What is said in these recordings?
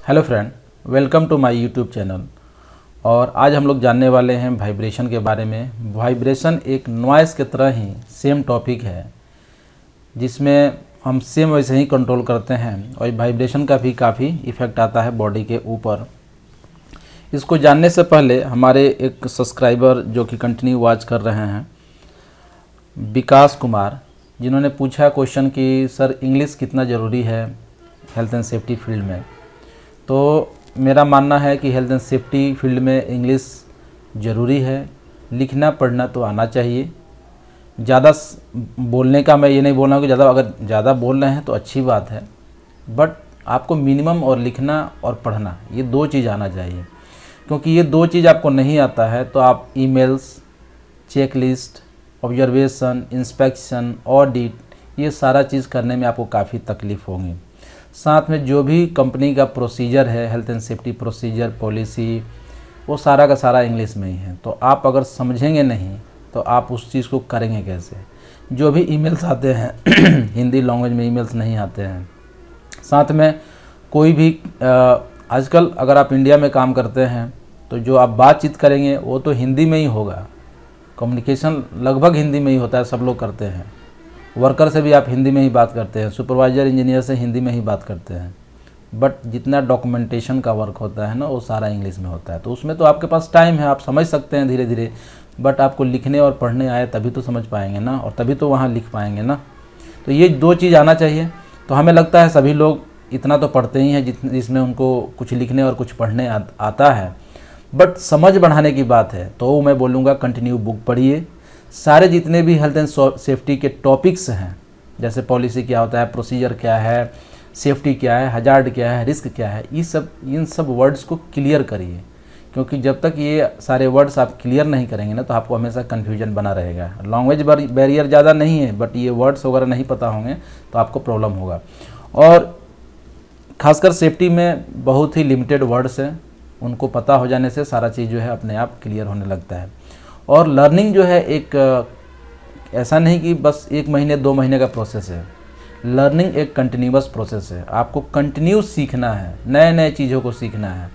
Hello friend, welcome to my YouTube channel. और आज हम लोग जानने वाले हैं वाइब्रेशन के बारे में। वाइब्रेशन एक नॉइज़ की तरह ही सेम टॉपिक है जिसमें हम सेम वैसे ही कंट्रोल करते हैं और वाइब्रेशन का भी काफ़ी इफ़ेक्ट आता है बॉडी के ऊपर। इसको जानने से पहले हमारे एक सब्सक्राइबर जो कि कंटिन्यू वॉच कर रहे हैं, विकास कुमार, जिन्होंने पूछा क्वेश्चन कि सर इंग्लिश कितना ज़रूरी है हेल्थ एंड सेफ्टी फील्ड में। तो मेरा मानना है कि हेल्थ एंड सेफ्टी फील्ड में इंग्लिश ज़रूरी है। लिखना पढ़ना तो आना चाहिए। ज़्यादा बोलने का मैं ये नहीं बोल रहा हूँ कि अगर ज़्यादा बोल रहे हैं तो अच्छी बात है, बट आपको मिनिमम और लिखना और पढ़ना ये दो चीज़ आना चाहिए। क्योंकि ये दो चीज़ आपको नहीं आता है तो आप emails, checklist, observation, inspection, audit, ये सारा चीज़ करने में आपको काफ़ी तकलीफ़ होगी। साथ में जो भी कंपनी का प्रोसीजर है, health and safety procedure, policy, वो सारा का सारा इंग्लिश में ही है। तो आप अगर समझेंगे नहीं तो आप उस चीज़ को करेंगे कैसे। जो भी ईमेल्स आते हैं हिंदी लैंग्वेज में ईमेल्स नहीं आते हैं। साथ में कोई भी आजकल अगर आप इंडिया में काम करते हैं तो जो आप बातचीत करेंगे वो तो हिंदी में ही होगा। कम्युनिकेशन लगभग हिंदी में ही होता है, सब लोग करते हैं। वर्कर से भी आप हिंदी में ही बात करते हैं, सुपरवाइज़र, इंजीनियर से हिंदी में ही बात करते हैं। बट जितना डॉक्यूमेंटेशन का वर्क होता है ना, वो सारा इंग्लिश में होता है। तो उसमें तो आपके पास टाइम है, आप समझ सकते हैं धीरे धीरे, बट आपको लिखने और पढ़ने आए तभी तो समझ पाएंगे ना, और तभी तो वहाँ लिख पाएंगे ना। तो ये दो चीज़ आना चाहिए। तो हमें लगता है सभी लोग इतना तो पढ़ते ही हैं जिसमें उनको कुछ लिखने और कुछ पढ़ने आता है, बट समझ बढ़ाने की बात है तो मैं बोलूँगा कंटिन्यू बुक पढ़िए। सारे जितने भी हेल्थ एंड सेफ्टी के टॉपिक्स हैं, जैसे पॉलिसी क्या होता है, प्रोसीजर क्या है, सेफ्टी क्या है, हजार्ड क्या है, रिस्क क्या है, इन सब वर्ड्स को क्लियर करिए। क्योंकि जब तक ये सारे वर्ड्स आप क्लियर नहीं करेंगे ना तो आपको हमेशा कन्फ्यूजन बना रहेगा। लैंग्वेज बैरियर ज़्यादा नहीं है, बट ये वर्ड्स वगैरह नहीं पता होंगे तो आपको प्रॉब्लम होगा। और ख़ासकर सेफ्टी में बहुत ही लिमिटेड वर्ड्स हैं, उनको पता हो जाने से सारा चीज़ जो है अपने आप क्लियर होने लगता है। और लर्निंग जो है एक ऐसा नहीं कि बस 1 महीने 2 महीने का प्रोसेस है। लर्निंग एक कंटिन्यूअस प्रोसेस है। आपको कंटिन्यू सीखना है, नए नए चीज़ों को सीखना है।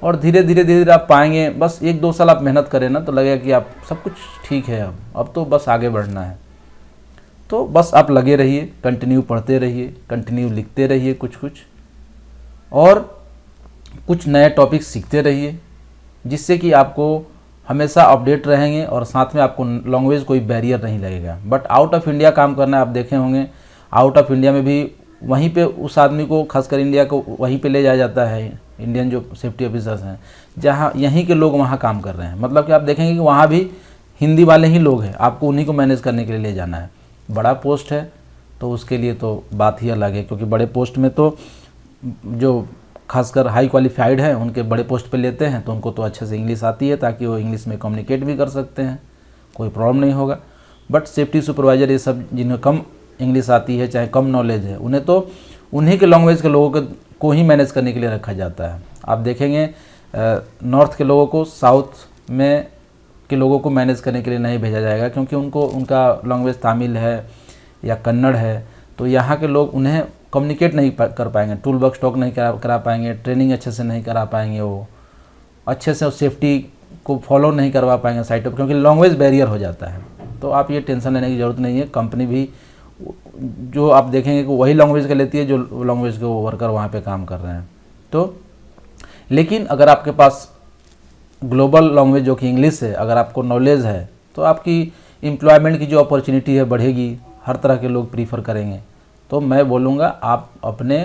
और धीरे धीरे आप पाएंगे। बस 1-2 साल आप मेहनत करें ना तो लगेगा कि आप सब कुछ ठीक है, अब तो बस आगे बढ़ना है। तो बस आप लगे रहिए, कंटिन्यू पढ़ते रहिए, कंटिन्यू लिखते रहिए कुछ और कुछ नए टॉपिक सीखते रहिए, जिससे कि आपको हमेशा अपडेट रहेंगे और साथ में आपको लैंग्वेज कोई बैरियर नहीं लगेगा। बट आउट ऑफ इंडिया काम करना आप देखे होंगे, आउट ऑफ इंडिया में भी वहीं पे उस आदमी को, खासकर इंडिया को, वहीं पे ले जाया जाता है। इंडियन जो सेफ्टी ऑफिसर्स हैं, जहाँ यहीं के लोग वहाँ काम कर रहे हैं। मतलब कि आप देखेंगे कि वहाँ भी हिंदी वाले ही लोग हैं, आपको उन्हीं को मैनेज करने के लिए ले जाना है। बड़ा पोस्ट है तो उसके लिए तो बात ही अलग है, क्योंकि बड़े पोस्ट में तो जो खासकर हाई क्वालिफाइड हैं उनके बड़े पोस्ट पे लेते हैं, तो उनको तो अच्छे से इंग्लिश आती है ताकि वो इंग्लिश में कम्युनिकेट भी कर सकते हैं, कोई प्रॉब्लम नहीं होगा। बट सेफ्टी सुपरवाइज़र, ये सब जिन्हें कम इंग्लिश आती है, चाहे कम नॉलेज है, उन्हें तो उन्हीं के लैंग्वेज के लोगों को ही मैनेज करने के लिए रखा जाता है। आप देखेंगे नॉर्थ के लोगों को साउथ में के लोगों को मैनेज करने के लिए नहीं भेजा जाएगा, क्योंकि उनका लैंग्वेज तमिल है या कन्नड़ है। तो यहाँ के लोग उन्हें कम्युनिकेट नहीं कर पाएंगे, टूल बॉक्स टॉक नहीं करा पाएंगे, ट्रेनिंग अच्छे से नहीं करा पाएंगे, वो अच्छे से सेफ्टी को फॉलो नहीं करवा पाएंगे साइट पर, क्योंकि लैंग्वेज बैरियर हो जाता है। तो आप ये टेंशन लेने की ज़रूरत नहीं है। कंपनी भी जो आप देखेंगे कि वही लैंग्वेज का लेती है जो लैंग्वेज के वर्कर वहाँ पे काम कर रहे हैं। तो लेकिन अगर आपके पास ग्लोबल लैंग्वेज जो कि इंग्लिश है, अगर आपको नॉलेज है तो आपकी एम्प्लॉयमेंट की जो अपॉर्चुनिटी है बढ़ेगी, हर तरह के लोग प्रीफर करेंगे। तो मैं बोलूँगा आप अपने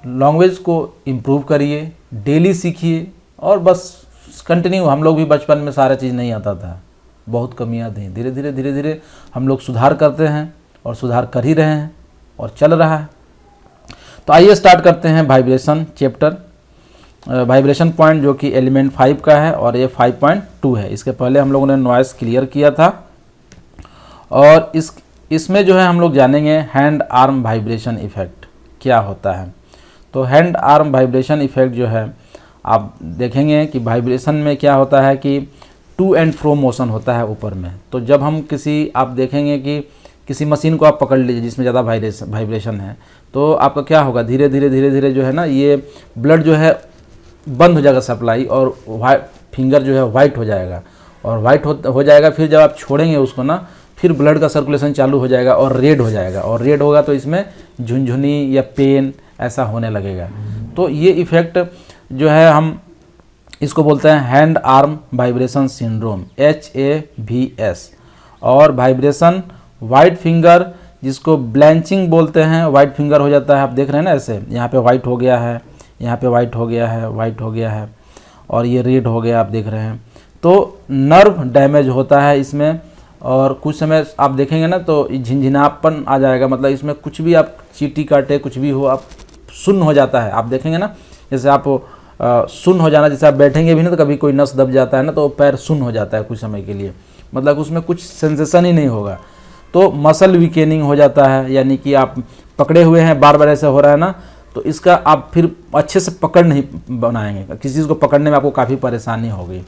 लैंग्वेज को इम्प्रूव करिए, डेली सीखिए और बस कंटिन्यू। हम लोग भी बचपन में सारा चीज़ नहीं आता था, बहुत कमियां थी। धीरे धीरे हम लोग सुधार करते हैं और सुधार कर ही रहे हैं और चल रहा है। तो आइए स्टार्ट करते हैं वाइब्रेशन चैप्टर, वाइब्रेशन पॉइंट जो कि एलिमेंट 5 का है और ये 5.2 है। इसके पहले हम लोगों ने नॉइस क्लियर किया था। और इसमें जो है हम लोग जानेंगे हैंड आर्म वाइब्रेशन इफ़ेक्ट क्या होता है। तो हैंड आर्म वाइब्रेशन इफ़ेक्ट जो है, आप देखेंगे कि वाइब्रेशन में क्या होता है कि टू एंड फ्रो मोशन होता है ऊपर में। तो जब हम आप देखेंगे कि किसी मशीन को आप पकड़ लीजिए जिसमें ज़्यादा वाइब्रेशन है, तो आपका क्या होगा, धीरे धीरे जो है ना ये ब्लड जो है बंद हो जाएगा सप्लाई, और फिंगर जो है वाइट हो जाएगा, और वाइट हो जाएगा। फिर जब आप छोड़ेंगे उसको ना, फिर ब्लड का सर्कुलेशन चालू हो जाएगा और रेड हो जाएगा, और रेड होगा तो इसमें झुनझुनी या पेन ऐसा होने लगेगा। तो ये इफ़ेक्ट जो है हम इसको बोलते हैं hand arm vibration syndrome, HAVS। और वाइब्रेशन वाइट फिंगर, जिसको ब्लैंचिंग बोलते हैं, वाइट फिंगर हो जाता है। आप देख रहे हैं ना, ऐसे यहाँ पे वाइट हो गया है, यहाँ पे वाइट हो गया है, वाइट हो गया है, और ये रेड हो गया, आप देख रहे हैं। तो नर्व डैमेज होता है इसमें, और कुछ समय आप देखेंगे ना तो झिनझिनापन आ जाएगा, मतलब इसमें कुछ भी आप चींटी काटे, कुछ भी हो, आप सुन्न हो जाता है। आप देखेंगे ना, जैसे आप सुन्न हो जाना, जैसे आप बैठेंगे भी ना तो कभी कोई नस दब जाता है ना, तो पैर सुन्न हो जाता है कुछ समय के लिए, मतलब उसमें कुछ सेंसेशन ही नहीं होगा। तो मसल वीकेनिंग हो जाता है, यानी कि आप पकड़े हुए हैं, बार बार ऐसे हो रहा है ना, तो इसका आप फिर अच्छे से पकड़ नहीं बनाएंगे, किसी चीज़ को पकड़ने में आपको काफ़ी परेशानी होगी।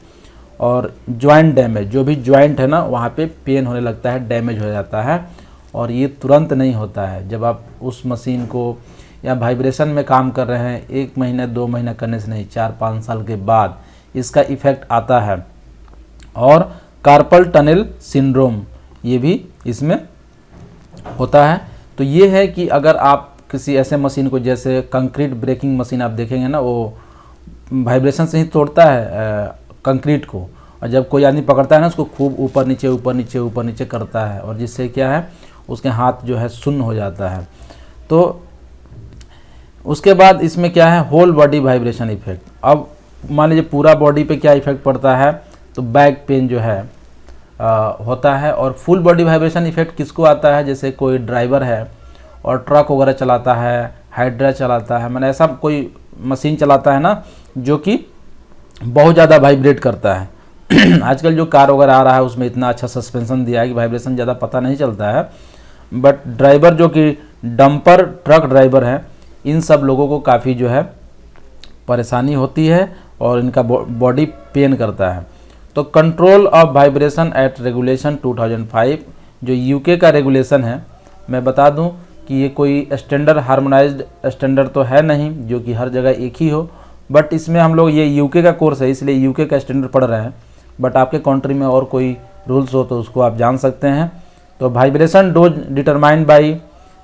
और जॉइंट डैमेज, जो भी जॉइंट है ना वहाँ पे पेन होने लगता है, डैमेज हो जाता है, और ये तुरंत नहीं होता है। जब आप उस मशीन को या वाइब्रेशन में काम कर रहे हैं, 1 महीने 2 महीने करने से नहीं, 4-5 साल के बाद इसका इफ़ेक्ट आता है। और कार्पल टनल सिंड्रोम ये भी इसमें होता है। तो ये है कि अगर आप किसी ऐसे मशीन को, जैसे कंक्रीट ब्रेकिंग मशीन आप देखेंगे ना, वो वाइब्रेशन से ही तोड़ता है कंक्रीट को, और जब कोई आदमी पकड़ता है ना उसको खूब ऊपर नीचे करता है, और जिससे क्या है उसके हाथ जो है सुन्न हो जाता है। तो उसके बाद इसमें क्या है, होल बॉडी वाइब्रेशन इफेक्ट। अब मान लीजिए पूरा बॉडी पे क्या इफेक्ट पड़ता है, तो बैक पेन जो है होता है। और फुल बॉडी वाइब्रेशन इफेक्ट किसको आता है, जैसे कोई ड्राइवर है और ट्रक वगैरह चलाता है, हाइड्रा चलाता है, मैंने ऐसा कोई मशीन चलाता है ना जो कि बहुत ज़्यादा वाइब्रेट करता है। आजकल जो कार वगैरह आ रहा है उसमें इतना अच्छा सस्पेंशन दिया है कि वाइब्रेशन ज़्यादा पता नहीं चलता है, बट ड्राइवर जो कि डंपर ट्रक ड्राइवर है, इन सब लोगों को काफ़ी जो है परेशानी होती है, और इनका बॉडी पेन करता है। तो control of vibration at regulation 2005 जो यूके का रेगुलेशन है, मैं बता दूं कि ये कोई स्टैंडर्ड हार्मोनाइज्ड स्टैंडर्ड तो है नहीं जो कि हर जगह एक ही हो, बट इसमें हम लोग, ये यूके का कोर्स है इसलिए यूके का स्टैंडर्ड पढ़ रहे हैं, बट आपके कंट्री में और कोई रूल्स हो तो उसको आप जान सकते हैं। तो वाइब्रेशन डोज डिटरमाइंड बाई,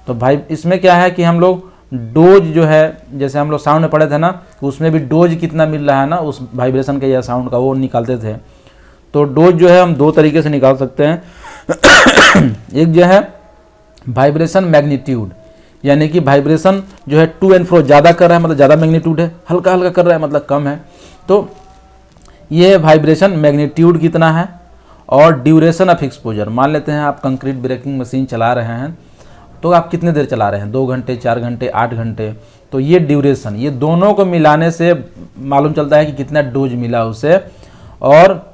तो भाई इसमें क्या है कि हम लोग डोज जो है, जैसे हम लोग साउंड में पढ़े थे ना, उसमें भी डोज कितना मिल रहा है ना उस वाइब्रेशन के या साउंड का, वो निकालते थे। तो डोज जो है हम 2 तरीके से निकाल सकते हैं। एक जो है वाइब्रेशन मैग्नीट्यूड, यानी कि वाइब्रेशन जो है टू एंड फ्रो ज़्यादा कर रहा है मतलब ज़्यादा मैग्नीट्यूड है, हल्का हल्का कर रहा है मतलब कम है। तो ये वाइब्रेशन मैग्नीट्यूड कितना है। और ड्यूरेशन ऑफ एक्सपोजर, मान लेते हैं आप कंक्रीट ब्रेकिंग मशीन चला रहे हैं, तो आप कितने देर चला रहे हैं, 2 घंटे, 4 घंटे, 8 घंटे, तो ये ड्यूरेशन, ये दोनों को मिलाने से मालूम चलता है कि कितना डोज मिला उसे। और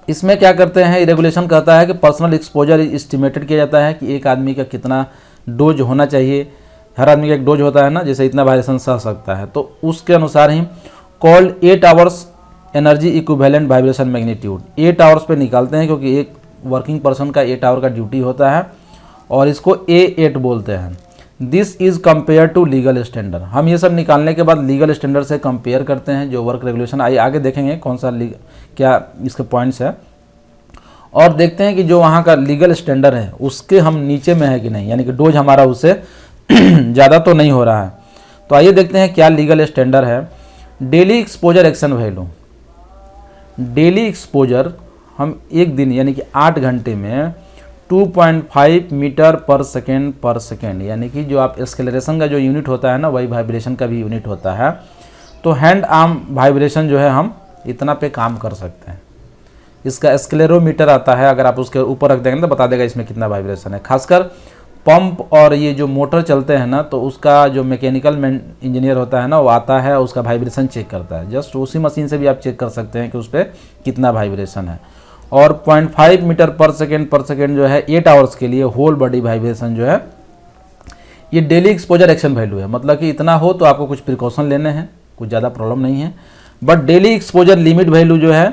इसमें क्या करते हैं, रेगुलेशन कहता है कि पर्सनल एक्सपोजर एस्टिमेटेड किया जाता है कि एक आदमी का कितना डोज होना चाहिए, हर आदमी का एक डोज होता है ना, जैसे इतना वाइब्रेशन सह सकता है, तो उसके अनुसार he called 8 hours energy equivalent vibration magnitude, 8 hours पे निकालते हैं क्योंकि एक वर्किंग पर्सन का 8 आवर का ड्यूटी होता है, और इसको A8 बोलते हैं। This is compare to legal standard, हम ये सब निकालने के बाद लीगल स्टैंडर्ड से कंपेयर करते हैं जो वर्क रेगुलेशन, आगे देखेंगे कौन सा क्या इसके पॉइंट्स है, और देखते हैं कि जो वहाँ का लीगल स्टैंडर्ड है उसके हम नीचे में है कि नहीं, यानी कि डोज हमारा उससे ज़्यादा तो नहीं हो रहा है। तो आइए देखते हैं क्या लीगल स्टैंडर्ड है। Daily exposure action value, daily exposure हम एक दिन यानी कि 8 घंटे में 2.5 मीटर पर सेकेंड, यानी कि जो आप एक्सेलरेशन का जो यूनिट होता है ना वही वाइब्रेशन का भी यूनिट होता है। तो हैंड आर्म वाइब्रेशन जो है हम इतना पे काम कर सकते हैं। इसका एक्सेलेरोमीटर आता है, अगर आप उसके ऊपर रख देंगे तो बता देगा इसमें कितना वाइब्रेशन है। खासकर पंप और ये जो मोटर चलते हैं ना, तो उसका जो मैकेनिकल इंजीनियर होता है ना, वो आता है उसका वाइब्रेशन चेक करता है। जस्ट उसी मशीन से भी आप चेक कर सकते हैं कि उस पर कितना वाइब्रेशन है। और 0.5 मीटर पर सेकेंड जो है 8 आवर्स के लिए होल बॉडी वाइब्रेशन जो है ये डेली एक्सपोजर एक्शन वैल्यू है, मतलब कि इतना हो तो आपको कुछ प्रिकॉशन लेने हैं, कुछ ज़्यादा प्रॉब्लम नहीं है। But daily exposure limit value जो है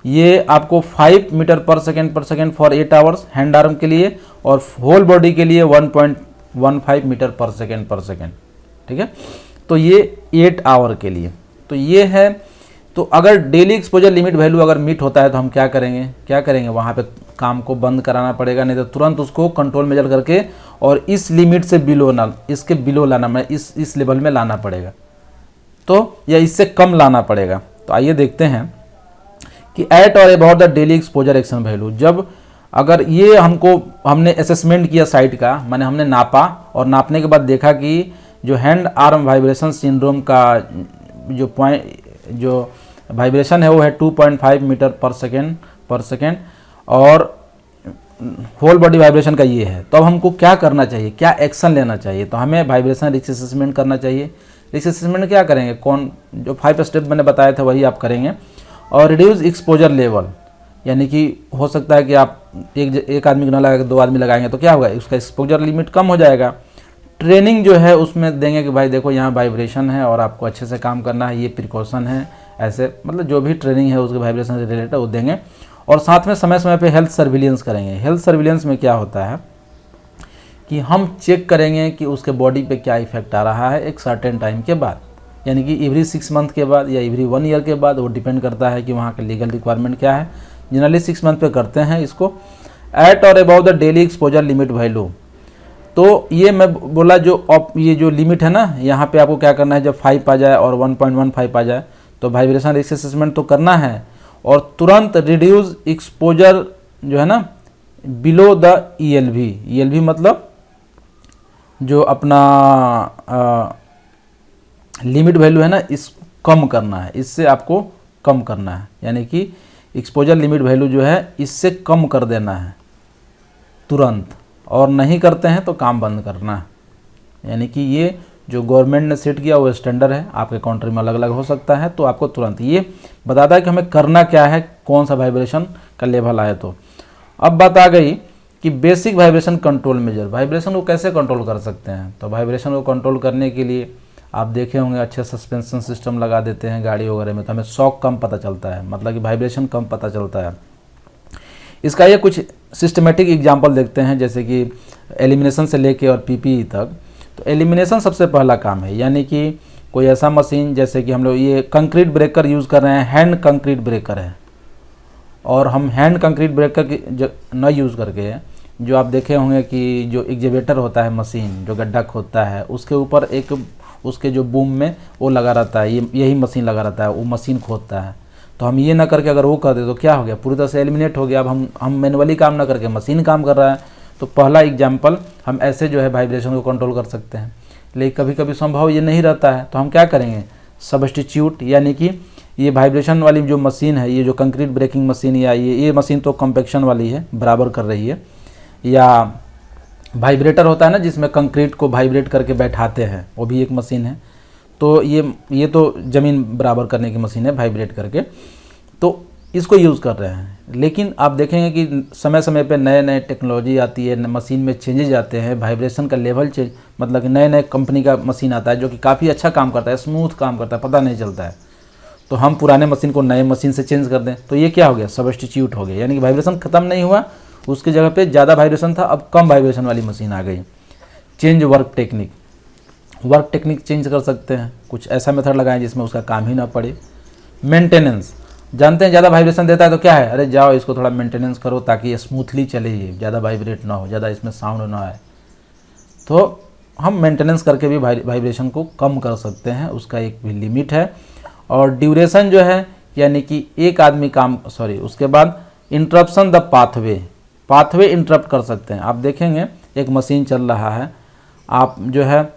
ये आपको 5 मीटर पर second for 8 hours hand arm के लिए, और होल बॉडी के लिए 1.15 मीटर पर सेकेंड, ठीक है। तो ये 8 आवर के लिए तो ये है। तो अगर डेली एक्सपोजर लिमिट वैल्यू अगर मीट होता है तो हम क्या करेंगे वहाँ पे काम को बंद कराना पड़ेगा, नहीं तो तुरंत उसको कंट्रोल मेजर करके और इस लिमिट से इसके बिलो लाना, मैं इस लेवल में लाना पड़ेगा, तो या इससे कम लाना पड़ेगा। तो आइए देखते हैं कि एट और about the daily exposure action value, जब अगर ये हमने असेसमेंट किया साइट का, माने हमने नापा और नापने के बाद देखा कि जो हैंड आर्म वाइब्रेशन सिंड्रोम का जो वाइब्रेशन है वो है 2.5 मीटर पर सेकेंड और होल बॉडी वाइब्रेशन का ये है। तो अब हमको क्या करना चाहिए, क्या एक्शन लेना चाहिए? तो हमें वाइब्रेशन रिस्क असेसमेंट करना चाहिए। रिस्क असेसमेंट क्या करेंगे, जो 5 स्टेप मैंने बताए थे वही आप करेंगे। और रिड्यूस एक्सपोजर लेवल, यानी कि हो सकता है कि आप एक आदमी को ना लगा के 2 आदमी लगाएंगे तो क्या होगा, उसका एक्सपोजर लिमिट कम हो जाएगा। ट्रेनिंग जो है उसमें देंगे कि भाई देखो यहाँ वाइब्रेशन है और आपको अच्छे से काम करना है, ये प्रिकॉशन है, ऐसे मतलब जो भी ट्रेनिंग है उसके वाइब्रेशन से रिलेटेड वो देंगे। और साथ में समय समय पे हेल्थ सर्विलेंस करेंगे। हेल्थ सर्विलेंस में क्या होता है कि हम चेक करेंगे कि उसके बॉडी पे क्या इफेक्ट आ रहा है एक सर्टेन टाइम के बाद, यानी कि एवरी 6 मंथ के बाद या एवरी 1 ईयर के बाद, वो डिपेंड करता है कि वहाँ के लीगल रिक्वायरमेंट क्या है। जनरली 6 मंथ पे करते हैं इसको। एट और about the daily exposure limit value, तो ये मैं बोला ये जो लिमिट है ना, यहाँ पे आपको क्या करना है, जब 5 आ जाए और 1.15 आ जाए तो वाइब्रेशन रिस्क असेसमेंट तो करना है और तुरंत रिड्यूस एक्सपोजर जो है ना बिलो द ELV मतलब जो अपना लिमिट वैल्यू है ना, इस कम करना है, इससे आपको कम करना है, यानी कि एक्सपोजर लिमिट वैल्यू जो है इससे कम कर देना है तुरंत, और नहीं करते हैं तो काम बंद करना है। यानी कि ये जो गवर्नमेंट ने सेट किया वो स्टैंडर्ड है, आपके कंट्री में अलग अलग हो सकता है, तो आपको तुरंत ये बताता है कि हमें करना क्या है, कौन सा वाइब्रेशन का लेवल आए। तो अब बात आ गई कि basic vibration control measure, vibration को कैसे कंट्रोल कर सकते हैं। तो वाइब्रेशन को कंट्रोल करने के लिए आप देखे होंगे अच्छे सस्पेंशन सिस्टम लगा देते हैं गाड़ी वगैरह में, तो हमें शॉक कम पता चलता है, मतलब कि वाइब्रेशन कम पता चलता है। इसका ये कुछ सिस्टमेटिक एग्जांपल देखते हैं, जैसे कि एलिमिनेशन से लेके और PPE तक। तो एलिमिनेशन सबसे पहला काम है, यानी कि कोई ऐसा मशीन, जैसे कि हम लोग ये कंक्रीट ब्रेकर यूज़ कर रहे हैं, हैंड कंक्रीट ब्रेकर है, और हम हैंड कंक्रीट ब्रेकर न यूज़ करके जो आप देखे होंगे कि जो एक्जीवेटर होता है मशीन जो गड्ढा खोदता है, उसके ऊपर एक उसके जो बूम में वो लगा रहता है, यही मशीन लगा रहता है, वो मशीन खोदता है। तो हम ये ना करके अगर वो कर दे तो क्या हो गया, पूरी तरह से एलिमिनेट हो गया। अब हम मैनुअली काम ना करके मशीन काम कर रहा है। तो पहला एग्जाम्पल हम ऐसे जो है वाइब्रेशन को कंट्रोल कर सकते हैं। लेकिन कभी कभी संभव ये नहीं रहता है, तो हम क्या करेंगे, सब्स्टिट्यूट, यानी कि ये वाइब्रेशन वाली जो मशीन है, ये जो कंक्रीट ब्रेकिंग मशीन या ये मशीन तो कॉम्पैक्शन वाली है, बराबर कर रही है, या वाइब्रेटर होता है ना जिसमें कंक्रीट को वाइब्रेट करके बैठाते हैं, वो भी एक मशीन है। तो ये तो ज़मीन बराबर करने की मशीन है, वाइब्रेट करके, तो इसको यूज़ कर रहे हैं। लेकिन आप देखेंगे कि समय समय पे नए नए टेक्नोलॉजी आती है, मशीन में चेंजेज आते हैं, वाइब्रेशन का लेवल चेंज, मतलब कि नए नए कंपनी का मशीन आता है जो कि काफ़ी अच्छा काम करता है, स्मूथ काम करता है, पता नहीं चलता है। तो हम पुराने मशीन को नए मशीन से चेंज कर दें तो ये क्या हो गया, सब्स्टिट्यूट हो गया, यानी कि वाइब्रेशन ख़त्म नहीं हुआ, उसकी जगह पे ज़्यादा वाइब्रेशन था, अब कम वाइब्रेशन वाली मशीन आ गई। चेंज वर्क टेक्निक चेंज कर सकते हैं, कुछ ऐसा मेथड लगाएं जिसमें उसका काम ही ना पड़े। मेंटेनेंस, जानते हैं ज़्यादा वाइब्रेशन देता है तो क्या है, अरे जाओ इसको थोड़ा मेंटेनेंस करो ताकि ये स्मूथली चले, ये ज़्यादा वाइब्रेट ना हो, ज़्यादा इसमें साउंड ना आए। तो हम मेंटेनेंस करके भी वाइब्रेशन को कम कर सकते हैं, उसका एक भी लिमिट है। और ड्यूरेशन जो है, यानी कि एक आदमी उसके बाद इंटरप्शन द पाथवे इंटरप्ट कर सकते हैं। आप देखेंगे एक मशीन चल रहा है, आप जो है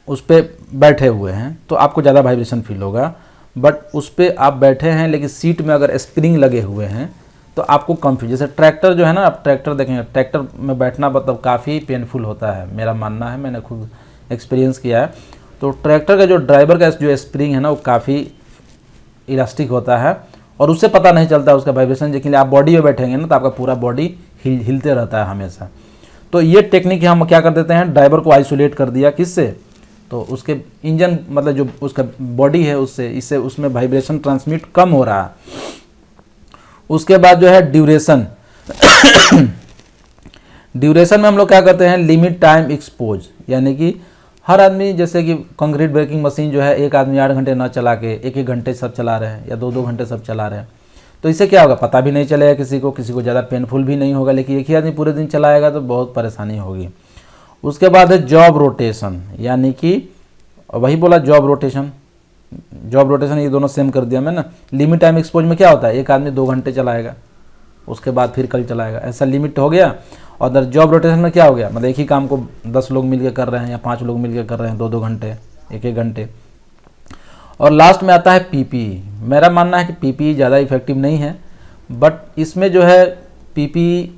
उस पर बैठे हुए हैं तो आपको ज़्यादा वाइब्रेशन फील होगा, बट उस पर आप बैठे हैं लेकिन सीट में अगर स्प्रिंग लगे हुए हैं तो आपको कम फील। जैसे ट्रैक्टर जो है ना, आप ट्रैक्टर देखेंगे, ट्रैक्टर में बैठना मतलब काफ़ी पेनफुल होता है, मेरा मानना है, मैंने खुद एक्सपीरियंस किया है। तो ट्रैक्टर का जो ड्राइवर का जो स्प्रिंग है ना, वो काफ़ी इलास्टिक होता है और उससे पता नहीं चलता उसका वाइब्रेशन, लेकिन आप बॉडी में बैठेंगे ना तो आपका पूरा बॉडी हिलते रहता है हमेशा। तो ये टेक्निक हम क्या कर देते हैं, ड्राइवर को आइसोलेट कर दिया, किससे, तो उसके इंजन मतलब जो उसका बॉडी है उससे, इससे उसमें वाइब्रेशन ट्रांसमिट कम हो रहा है। उसके बाद जो है ड्यूरेशन। ड्यूरेशन में हम लोग क्या करते हैं, लिमिट टाइम एक्सपोज, यानी कि हर आदमी, जैसे कि कंक्रीट ब्रेकिंग मशीन जो है एक आदमी 8 घंटे ना चला के 1-1 घंटे सब चला रहे हैं या 2-2 घंटे सब चला रहे हैं, तो इससे क्या होगा, पता भी नहीं चलेगा किसी को ज़्यादा पेनफुल भी नहीं होगा। लेकिन एक ही आदमी पूरे दिन चलाएगा तो बहुत परेशानी होगी। उसके बाद है जॉब रोटेशन, यानी कि वही बोला जॉब रोटेशन, ये दोनों सेम कर दिया मैं ना। लिमिट टाइम एक्सपोज में क्या होता है, एक आदमी 2 घंटे चलाएगा, उसके बाद फिर कल चलाएगा, ऐसा लिमिट हो गया। और अदर जॉब रोटेशन में क्या हो गया, मतलब एक ही काम को 10 लोग मिलकर कर रहे हैं या 5 लोग मिलकर कर रहे हैं 2-2 घंटे, 1-1 घंटे। और लास्ट में आता है पीपीई। मेरा मानना है कि पीपीई ज़्यादा इफेक्टिव नहीं है, बट इसमें जो है पीपीई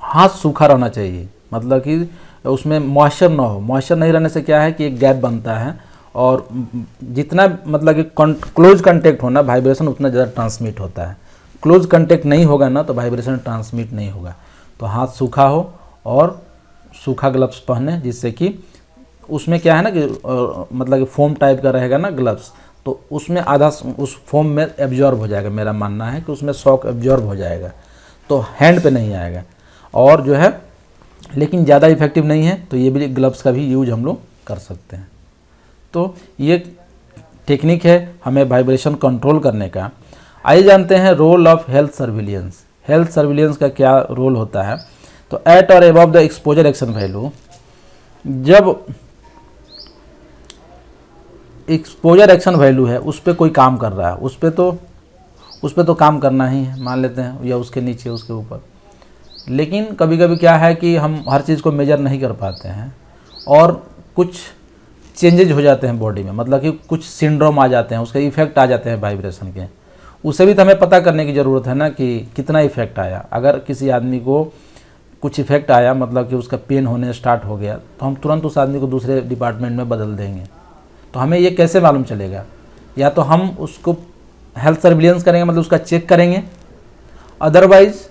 हाथ सूखा रहना चाहिए, मतलब कि उसमें मॉइस्चर ना हो। मॉइस्चर नहीं रहने से क्या है कि एक गैप बनता है, और जितना मतलब कि क्लोज कंटेक्ट होना वाइब्रेशन उतना ज़्यादा ट्रांसमिट होता है। क्लोज कंटेक्ट नहीं होगा ना तो वाइब्रेशन ट्रांसमिट नहीं होगा। तो हाथ सूखा हो और सूखा ग्लव्स पहने, जिससे कि उसमें क्या है ना कि मतलब कि फोम टाइप का रहेगा ना ग्लव्स, तो उसमें आधा उस फोम में एब्जॉर्ब हो जाएगा। मेरा मानना है कि उसमें शॉक एब्जॉर्ब हो जाएगा, तो हैंड पे नहीं आएगा। और जो है लेकिन ज़्यादा इफेक्टिव नहीं है, तो ये भी ग्लव्स का भी यूज हम लोग कर सकते हैं। तो ये टेक्निक है हमें वाइब्रेशन कंट्रोल करने का। आइए जानते हैं role of health surveillance. Health surveillance का क्या रोल होता है। तो एट और above the exposure action value, जब एक्सपोजर एक्शन वैल्यू है उस पर कोई काम कर रहा है, उस पर तो काम करना ही है मान लेते हैं, या उसके नीचे उसके ऊपर। लेकिन कभी कभी क्या है कि हम हर चीज़ को मेजर नहीं कर पाते हैं और कुछ चेंजेज हो जाते हैं बॉडी में, मतलब कि कुछ सिंड्रोम आ जाते हैं, उसके इफेक्ट आ जाते हैं वाइब्रेशन के। उसे भी तो हमें पता करने की ज़रूरत है ना कि कितना इफेक्ट आया। अगर किसी आदमी को कुछ इफेक्ट आया, मतलब कि उसका पेन होने स्टार्ट हो गया, तो हम तुरंत उस आदमी को दूसरे डिपार्टमेंट में बदल देंगे। तो हमें ये कैसे मालूम चलेगा, या तो हम उसको हेल्थ सर्विलेंस करेंगे, मतलब उसका चेक करेंगे, अदरवाइज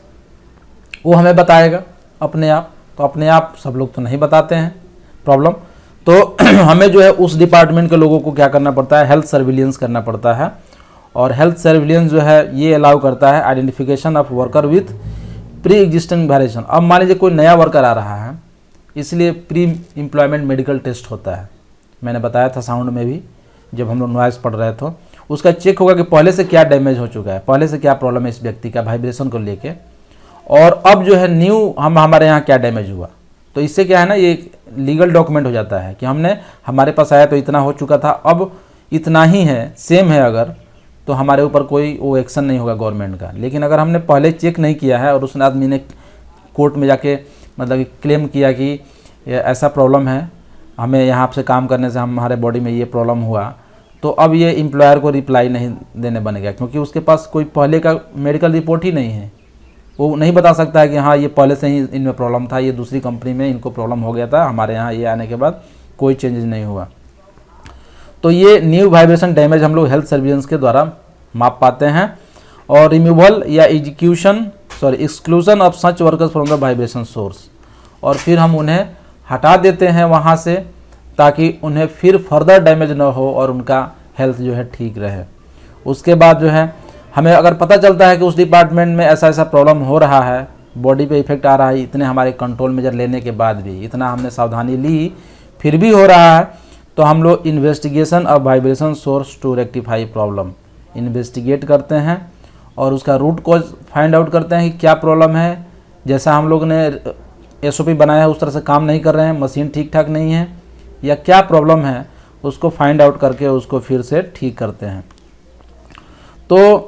वो हमें बताएगा अपने आप। तो अपने आप सब लोग तो नहीं बताते हैं प्रॉब्लम, तो हमें जो है उस डिपार्टमेंट के लोगों को क्या करना पड़ता है, हेल्थ सर्विलेंस करना पड़ता है। और हेल्थ सर्विलेंस जो है ये अलाउ करता है identification of worker with pre existing violation. अब मान लीजिए कोई नया वर्कर आ रहा है, इसलिए प्री एम्प्लॉयमेंट मेडिकल टेस्ट होता है। मैंने बताया था साउंड में भी, जब हम लोग नॉइस पढ़ रहे थे, उसका चेक होगा कि पहले से क्या डैमेज हो चुका है, पहले से क्या प्रॉब्लम है इस व्यक्ति का वाइब्रेशन को लेके, और अब जो है न्यू हमारे यहाँ क्या डैमेज हुआ। तो इससे क्या है ना, ये लीगल डॉक्यूमेंट हो जाता है कि हमने, हमारे पास आया तो इतना हो चुका था, अब इतना ही है, सेम है अगर, तो हमारे ऊपर कोई वो एक्शन नहीं होगा गवर्नमेंट का। लेकिन अगर हमने पहले चेक नहीं किया है और उस आदमी ने कोर्ट में जाके मतलब कि क्लेम किया कि ऐसा प्रॉब्लम है, हमें यहाँ से काम करने से हमारे बॉडी में ये प्रॉब्लम हुआ, तो अब ये एम्प्लॉयर को रिप्लाई नहीं देने बनेगा, क्योंकि उसके पास कोई पहले का मेडिकल रिपोर्ट ही नहीं है। वो नहीं बता सकता है कि हाँ ये पहले से ही इनमें प्रॉब्लम था, ये दूसरी कंपनी में इनको प्रॉब्लम हो गया था, हमारे यहाँ ये आने के बाद कोई चेंजेस नहीं हुआ। तो ये न्यू वाइब्रेशन डैमेज हम लोग हेल्थ सर्विलेंस के द्वारा माप पाते हैं। और रिमूवल या exclusion of such workers from the vibration source, और फिर हम उन्हें हटा देते हैं वहाँ से, ताकि उन्हें फिर फर्दर डैमेज ना हो और उनका हेल्थ जो है ठीक रहे। उसके बाद जो है हमें अगर पता चलता है कि उस डिपार्टमेंट में ऐसा ऐसा प्रॉब्लम हो रहा है, बॉडी पे इफेक्ट आ रहा है, इतने हमारे कंट्रोल मेजर लेने के बाद भी, इतना हमने सावधानी ली फिर भी हो रहा है, तो हम लोग investigation of vibration source to rectify problem investigate करते हैं और उसका रूट कॉज फाइंड आउट करते हैं कि क्या प्रॉब्लम है। जैसा हम लोग ने एसओपी बनाया है उस तरह से काम नहीं कर रहे हैं, मशीन ठीक ठाक नहीं है, या क्या प्रॉब्लम है उसको फाइंड आउट करके उसको फिर से ठीक करते हैं। तो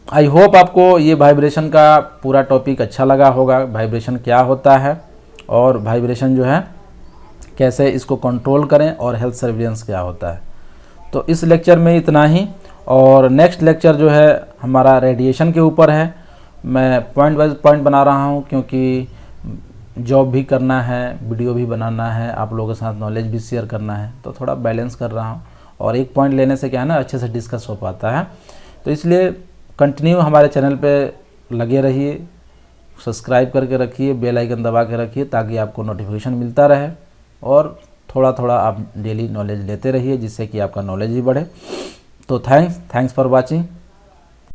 आई होप आपको ये वाइब्रेशन का पूरा टॉपिक अच्छा लगा होगा, वाइब्रेशन क्या होता है और वाइब्रेशन जो है कैसे इसको कंट्रोल करें, और हेल्थ सर्विलेंस क्या होता है। तो इस लेक्चर में इतना ही, और नेक्स्ट लेक्चर जो है हमारा रेडिएशन के ऊपर है। मैं पॉइंट वाइज पॉइंट बना रहा हूँ, क्योंकि जॉब भी करना है, वीडियो भी बनाना है, आप लोगों के साथ नॉलेज भी शेयर करना है, तो थोड़ा बैलेंस कर रहा हूँ। और एक पॉइंट लेने से क्या है ना, अच्छे से डिस्कस हो पाता है। तो इसलिए कंटिन्यू हमारे चैनल पे लगे रहिए, सब्सक्राइब करके रखिए, बेल आइकन दबा के रखिए, ताकि आपको नोटिफिकेशन मिलता रहे, और थोड़ा थोड़ा आप डेली नॉलेज लेते रहिए, जिससे कि आपका नॉलेज भी बढ़े। तो थैंक्स फॉर वॉचिंग।